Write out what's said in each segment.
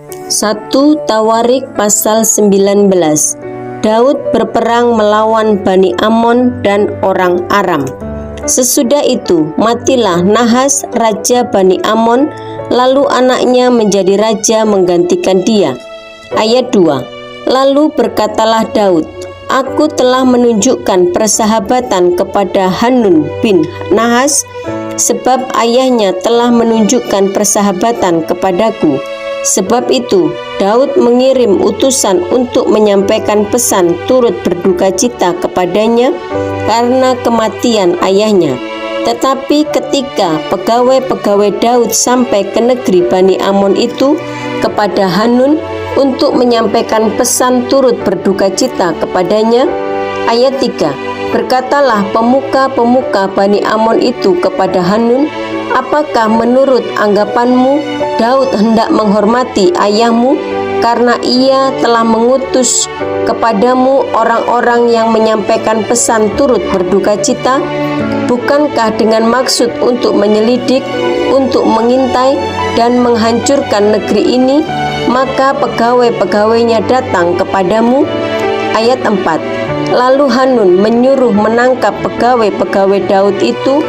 1 Tawarik pasal 19. Daud berperang melawan Bani Amon dan orang Aram. Sesudah itu matilah Nahas raja Bani Amon, lalu anaknya menjadi raja menggantikan dia. Ayat 2. Lalu berkatalah Daud, aku telah menunjukkan persahabatan kepada Hanun bin Nahas, sebab ayahnya telah menunjukkan persahabatan kepadaku. Sebab itu Daud mengirim utusan untuk menyampaikan pesan turut berduka cita kepadanya karena kematian ayahnya. Tetapi ketika pegawai-pegawai Daud sampai ke negeri Bani Amon itu kepada Hanun untuk menyampaikan pesan turut berduka cita kepadanya. Ayat 3. Berkatalah pemuka-pemuka Bani Amon itu kepada Hanun, apakah menurut anggapanmu Daud hendak menghormati ayahmu karena ia telah mengutus kepadamu orang-orang yang menyampaikan pesan turut berduka cita? Bukankah dengan maksud untuk menyelidik, untuk mengintai dan menghancurkan negeri ini, maka pegawai-pegawainya datang kepadamu? Ayat 4. Lalu Hanun menyuruh menangkap pegawai-pegawai Daud itu,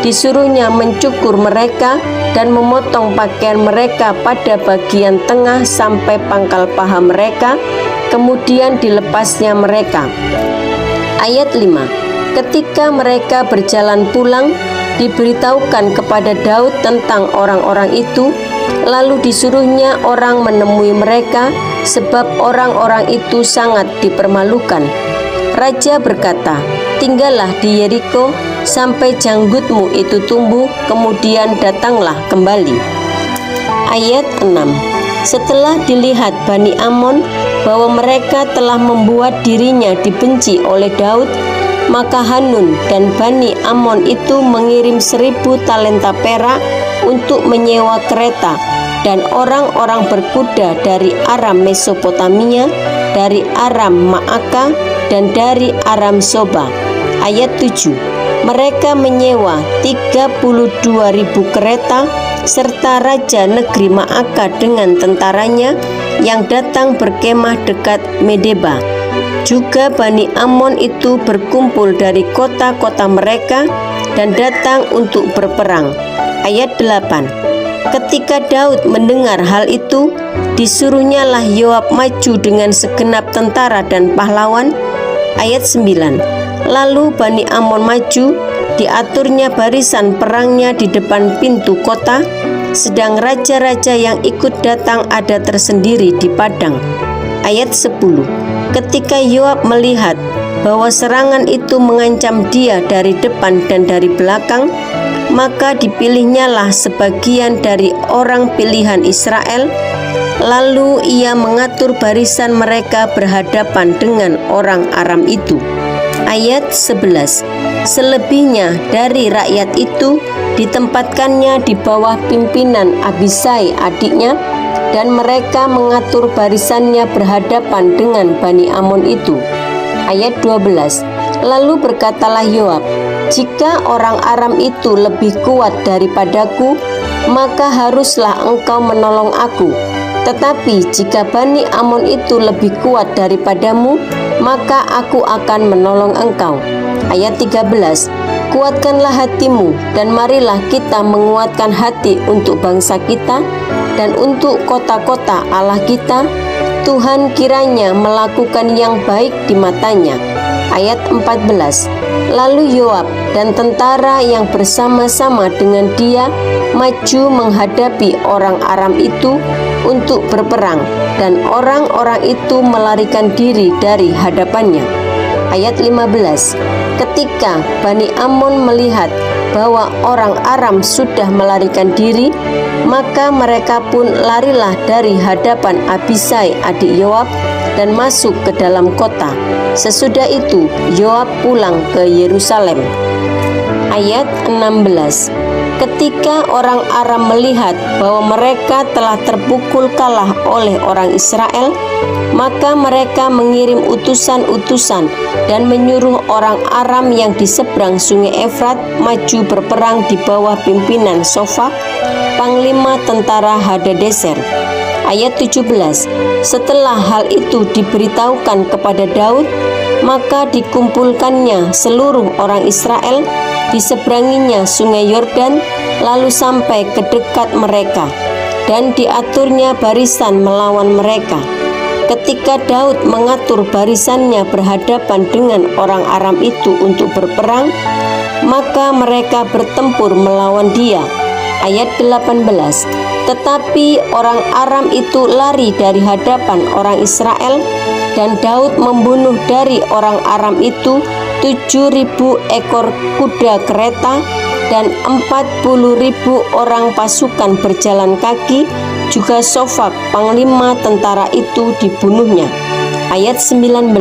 disuruhnya mencukur mereka dan memotong pakaian mereka pada bagian tengah sampai pangkal paha mereka, kemudian dilepasnya mereka. Ayat 5. Ketika mereka berjalan pulang, diberitahukan kepada Daud tentang orang-orang itu, lalu disuruhnya orang menemui mereka, sebab orang-orang itu sangat dipermalukan. Raja berkata, tinggallah di Yeriko sampai janggutmu itu tumbuh, kemudian datanglah kembali. Ayat 6. Setelah dilihat Bani Amon bahwa mereka telah membuat dirinya dibenci oleh Daud, maka Hanun dan Bani Amon itu mengirim 1000 talenta perak untuk menyewa kereta dan orang-orang berkuda dari Aram Mesopotamia, dari Aram Maaka, dan dari Aram Soba. Ayat 7. Mereka menyewa 32.000 kereta serta raja negeri Maaka dengan tentaranya yang datang berkemah dekat Medeba. Juga Bani Amon itu berkumpul dari kota-kota mereka dan datang untuk berperang. Ayat 8. Ketika Daud mendengar hal itu, disuruhnyalah Yoab maju dengan segenap tentara dan pahlawan. Ayat 9. Lalu Bani Amon maju, diaturnya barisan perangnya di depan pintu kota, sedang raja-raja yang ikut datang ada tersendiri di padang. Ayat 10. Ketika Yoab melihat bahwa serangan itu mengancam dia dari depan dan dari belakang, maka dipilihnyalah sebagian dari orang pilihan Israel, lalu ia mengatur barisan mereka berhadapan dengan orang Aram itu. Ayat 11. Selebihnya dari rakyat itu ditempatkannya di bawah pimpinan Abisai adiknya, dan mereka mengatur barisannya berhadapan dengan Bani Amon itu. Ayat 12. Lalu berkatalah Yoab, jika orang Aram itu lebih kuat daripadaku, maka haruslah engkau menolong aku. Tetapi jika Bani Amon itu lebih kuat daripadamu, maka aku akan menolong engkau. Ayat 13. Kuatkanlah hatimu dan marilah kita menguatkan hati untuk bangsa kita dan untuk kota-kota Allah kita. Tuhan kiranya melakukan yang baik di matanya. Ayat 14. Lalu Yoab dan tentara yang bersama-sama dengan dia maju menghadapi orang Aram itu untuk berperang, dan orang-orang itu melarikan diri dari hadapannya. Ayat 15. Ketika Bani Amon melihat bahwa orang Aram sudah melarikan diri, maka mereka pun larilah dari hadapan Abisai adik Yoab dan masuk ke dalam kota. Sesudah itu Yoab pulang ke Yerusalem. Ayat 16. Ketika orang Aram melihat bahwa mereka telah terpukul kalah oleh orang Israel, maka mereka mengirim utusan-utusan dan menyuruh orang Aram yang di seberang sungai Efrat maju berperang di bawah pimpinan Sofak, panglima tentara Hadadezer. Ayat 17. Setelah hal itu diberitahukan kepada Daud, maka dikumpulkannya seluruh orang Israel di seberanginya sungai Yordan, lalu sampai ke dekat mereka, dan diaturnya barisan melawan mereka. Ketika Daud mengatur barisannya berhadapan dengan orang Aram itu untuk berperang, maka mereka bertempur melawan dia. Ayat 18. Tetapi orang Aram itu lari dari hadapan orang Israel, dan Daud membunuh dari orang Aram itu 7.000 ekor kuda kereta dan 40.000 orang pasukan berjalan kaki, juga Sofak panglima tentara itu dibunuhnya. Ayat 19.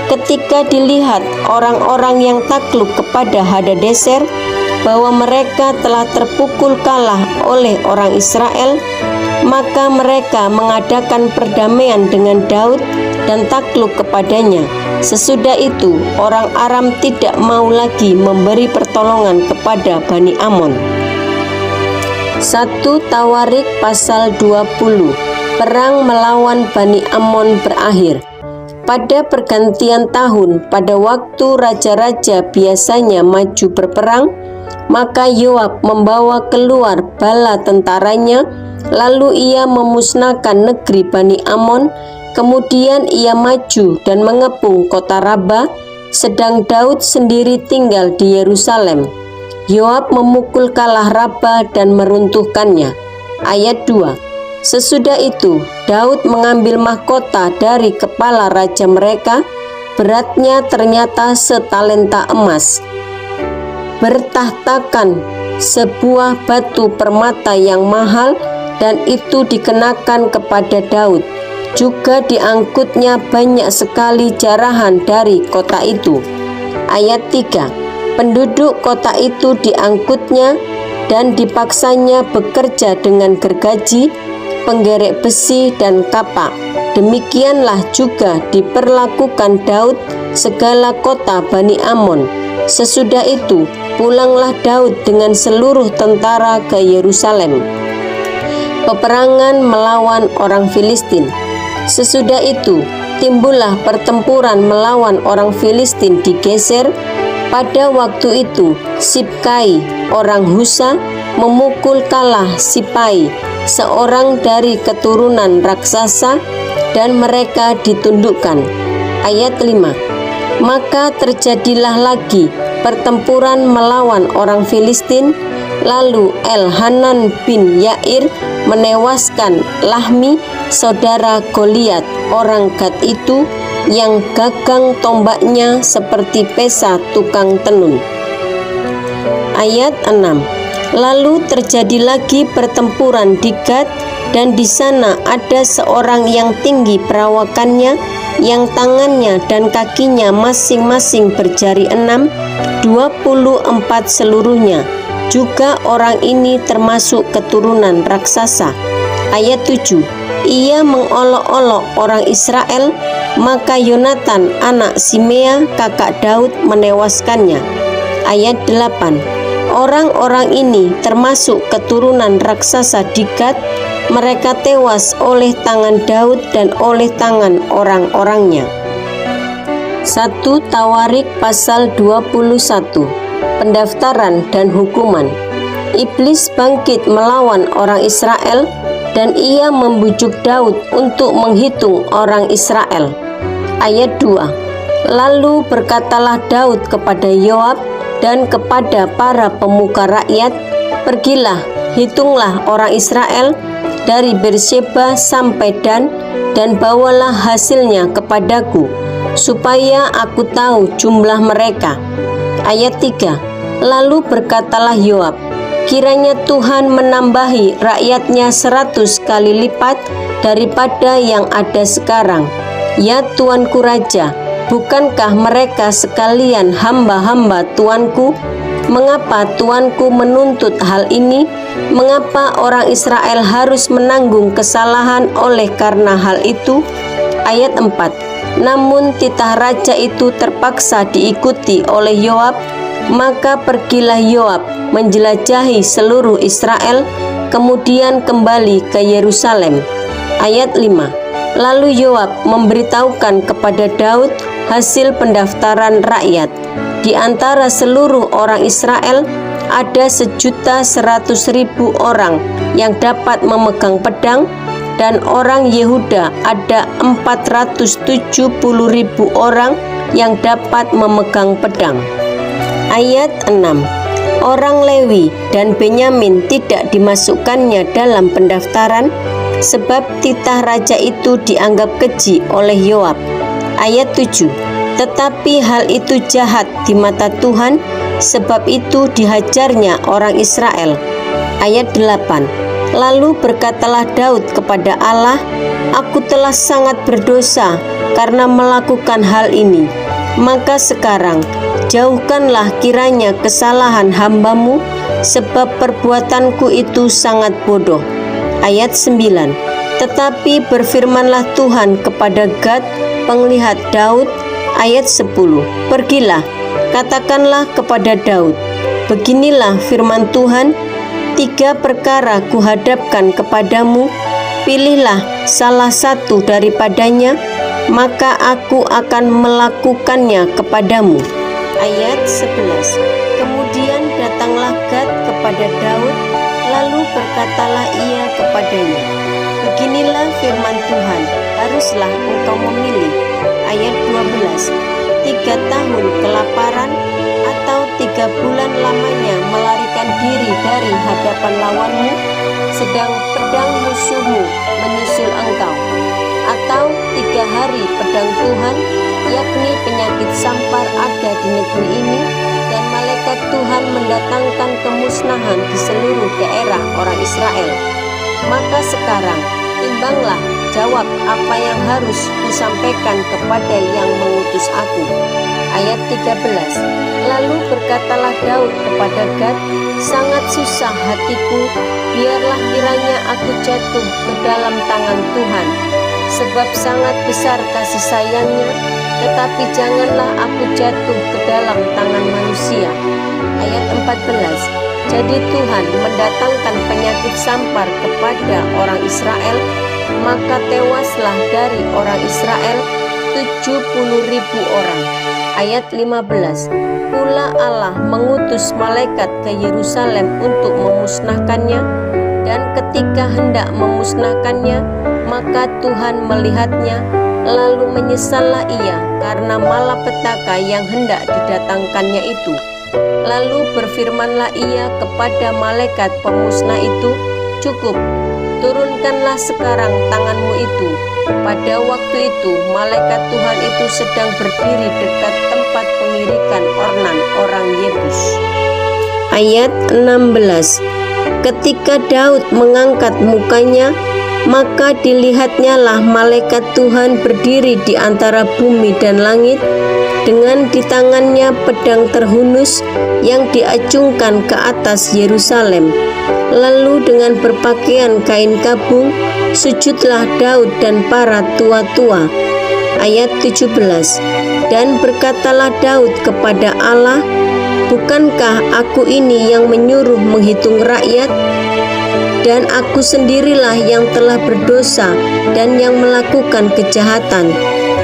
Ketika dilihat orang-orang yang takluk kepada Hadadezer bahwa mereka telah terpukul kalah oleh orang Israel, maka mereka mengadakan perdamaian dengan Daud dan takluk kepadanya. Sesudah itu orang Aram tidak mau lagi memberi pertolongan kepada Bani Amon. 1 Tawarik pasal 20. Perang melawan Bani Amon berakhir. Pada pergantian tahun, pada waktu raja-raja biasanya maju berperang, maka Yoab membawa keluar bala tentaranya, lalu ia memusnahkan negeri Bani Amon. Kemudian ia maju dan mengepung kota Raba, sedang Daud sendiri tinggal di Yerusalem. Yoab memukul kalah Raba dan meruntuhkannya. Ayat 2. Sesudah itu Daud mengambil mahkota dari kepala raja mereka, beratnya ternyata setalenta emas. Bertahtakan sebuah batu permata yang mahal, dan itu dikenakan kepada Daud. Juga diangkutnya banyak sekali jarahan dari kota itu. Ayat 3. Penduduk kota itu diangkutnya dan dipaksanya bekerja dengan gergaji, penggerek besi dan kapak. Demikianlah juga diperlakukan Daud segala kota Bani Amon. Sesudah itu pulanglah Daud dengan seluruh tentara ke Yerusalem. Peperangan melawan orang Filistin. Sesudah itu timbullah pertempuran melawan orang Filistin di Geser. Pada waktu itu Sibkai orang Husa memukul kalah Sipai, seorang dari keturunan raksasa, dan mereka ditundukkan. Ayat 5. Maka terjadilah lagi pertempuran melawan orang Filistin, lalu Elhanan bin Yair menewaskan Lahmi, saudara Goliat orang Gad itu, yang gagang tombaknya seperti pesa tukang tenun. Ayat 6. Lalu terjadi lagi pertempuran di Gad, dan di sana ada seorang yang tinggi perawakannya, yang tangannya dan kakinya masing-masing berjari 6, 24 seluruhnya. Juga orang ini termasuk keturunan raksasa. Ayat 7. Ia mengolok-olok orang Israel, maka Yonatan anak Simea kakak Daud menewaskannya. Ayat 8. Orang-orang ini termasuk keturunan raksasa di Gad. Mereka tewas oleh tangan Daud dan oleh tangan orang-orangnya. 1 Tawarik pasal 21. Pendaftaran dan hukuman. Iblis bangkit melawan orang Israel, dan ia membujuk Daud untuk menghitung orang Israel. Ayat 2. Lalu berkatalah Daud kepada Yoab dan kepada para pemuka rakyat, "Pergilah, hitunglah orang Israel dari Berseba sampai dan bawalah hasilnya kepadaku, supaya aku tahu jumlah mereka." Ayat 3. Lalu berkatalah Yoab, "Kiranya Tuhan menambahi rakyatnya 100 kali lipat daripada yang ada sekarang. Ya Tuanku Raja, bukankah mereka sekalian hamba-hamba Tuanku? Mengapa Tuanku menuntut hal ini? Mengapa orang Israel harus menanggung kesalahan oleh karena hal itu?" Ayat 4. Namun titah raja itu terpaksa diikuti oleh Yoab, maka pergilah Yoab menjelajahi seluruh Israel, kemudian kembali ke Yerusalem. Ayat 5. Lalu Yoab memberitahukan kepada Daud hasil pendaftaran rakyat. Di antara seluruh orang Israel ada 1.100.000 orang yang dapat memegang pedang, dan orang Yehuda ada 470.000 orang yang dapat memegang pedang. Ayat 6. Orang Lewi dan Benyamin tidak dimasukkannya dalam pendaftaran, sebab titah raja itu dianggap keji oleh Yoab. Ayat 7. Tetapi hal itu jahat di mata Tuhan, sebab itu dihajarnya orang Israel. Ayat 8. Lalu berkatalah Daud kepada Allah, "Aku telah sangat berdosa karena melakukan hal ini. Maka sekarang jauhkanlah kiranya kesalahan hamba-Mu, sebab perbuatanku itu sangat bodoh." Ayat 9. Tetapi berfirmanlah Tuhan kepada Gad, penglihat Daud. Ayat 10. Pergilah, katakanlah kepada Daud, "Beginilah firman Tuhan, 3 perkara kuhadapkan kepadamu, pilihlah salah satu daripadanya, maka aku akan melakukannya kepadamu." Ayat 11. Kemudian datanglah Gad kepada Daud, lalu berkatalah ia kepadanya, "Beginilah firman Tuhan, haruslah engkau memilih." Ayat 12. 3 tahun kelaparan atau 3 bulan lamanya melarikan diri dari hadapan lawanmu, sedang pedang musuhmu menyusul engkau, atau 3 hari pedang Tuhan, yakni penyakit sampar ada di negeri ini, dan malaikat Tuhan mendatangkan kemusnahan di seluruh daerah orang Israel. Maka sekarang timbanglah, jawab apa yang harus kusampaikan kepada yang mengutus aku. Ayat 13. Lalu berkatalah Daud kepada Gad, "Sangat susah hatiku, biarlah kiranya aku jatuh ke dalam tangan Tuhan, sebab sangat besar kasih sayangnya, tetapi janganlah aku jatuh ke dalam tangan manusia." Ayat 14. Jadi Tuhan mendatangkan penyakit sampar kepada orang Israel, maka tewaslah dari orang Israel 70.000 orang. Ayat 15. Pula Allah mengutus malaikat ke Yerusalem untuk memusnahkannya, dan ketika hendak memusnahkannya, maka Tuhan melihatnya, lalu menyesallah ia karena malapetaka yang hendak didatangkannya itu. Lalu berfirmanlah ia kepada malaikat pemusnah itu, "Cukup, turunkanlah sekarang tanganmu itu." Pada waktu itu malaikat Tuhan itu sedang berdiri dekat tempat pengirikan Ornan orang Yebus. Ayat 16. Ketika Daud mengangkat mukanya, maka dilihatnyalah malaikat Tuhan berdiri di antara bumi dan langit, dengan di tangannya pedang terhunus yang diacungkan ke atas Yerusalem. Lalu dengan berpakaian kain kabung, sujudlah Daud dan para tua-tua. Ayat 17. Dan berkatalah Daud kepada Allah, "Bukankah aku ini yang menyuruh menghitung rakyat? Dan aku sendirilah yang telah berdosa dan yang melakukan kejahatan.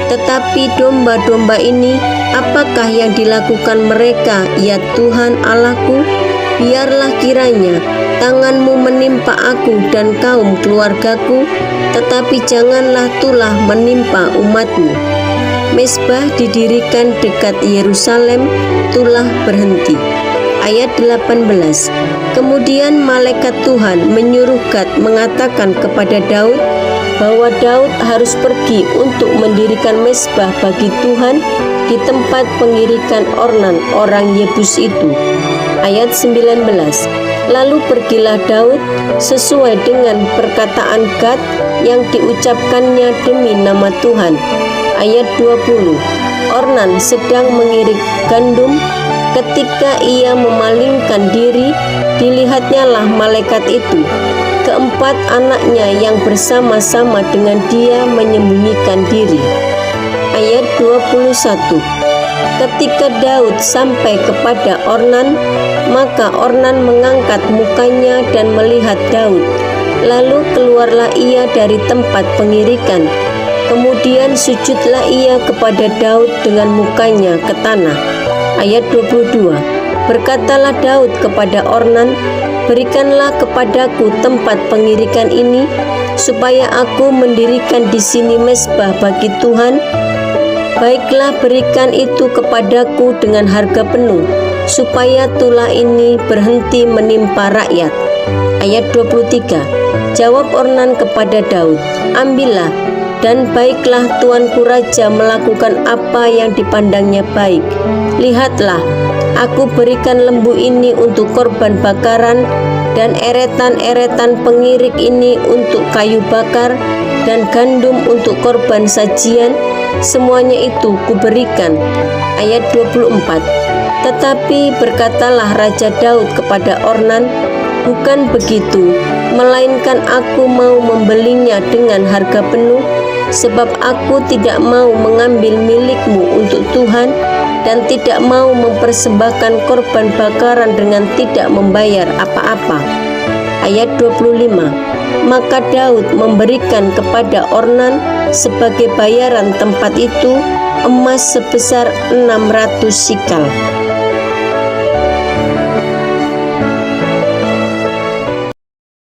Tetapi domba-domba ini, apakah yang dilakukan mereka, ya Tuhan Allahku? Biarlah kiranya tanganmu menimpa aku dan kaum keluargaku, tetapi janganlah tulah menimpa umatmu." Mezbah didirikan dekat Yerusalem, tulah berhenti. Ayat 18. Kemudian malaikat Tuhan menyuruh Gad mengatakan kepada Daud bahwa Daud harus pergi untuk mendirikan mezbah bagi Tuhan di tempat pengirikan Ornan orang Yebus itu. Ayat 19. Lalu pergilah Daud sesuai dengan perkataan Gad yang diucapkannya demi nama Tuhan. Ayat 20. Ornan sedang mengirik gandum. Ketika ia memalingkan diri, dilihatnyalah malaikat itu. Keempat anaknya yang bersama-sama dengan dia menyembunyikan diri. Ayat 21. Ketika Daud sampai kepada Ornan, maka Ornan mengangkat mukanya dan melihat Daud. Lalu keluarlah ia dari tempat pengirikan. Kemudian sujudlah ia kepada Daud dengan mukanya ke tanah. Ayat 22. Berkatalah Daud kepada Ornan, berikanlah kepadaku tempat pengirikan ini, supaya aku mendirikan di sini mezbah bagi Tuhan. Baiklah, berikan itu kepadaku dengan harga penuh, supaya tulah ini berhenti menimpa rakyat. Ayat 23. Jawab Ornan kepada Daud, ambillah, dan baiklah tuanku raja melakukan apa yang dipandangnya baik. Lihatlah, aku berikan lembu ini untuk korban bakaran, dan eretan-eretan pengirik ini untuk kayu bakar, dan gandum untuk korban sajian. Semuanya itu kuberikan. Ayat 24. Tetapi berkatalah Raja Daud kepada Ornan, bukan begitu, melainkan aku mau membelinya dengan harga penuh, sebab aku tidak mau mengambil milikmu untuk Tuhan, dan tidak mau mempersembahkan korban bakaran dengan tidak membayar apa-apa. Ayat 25. Maka Daud memberikan kepada Ornan sebagai bayaran tempat itu emas sebesar 600 sikal.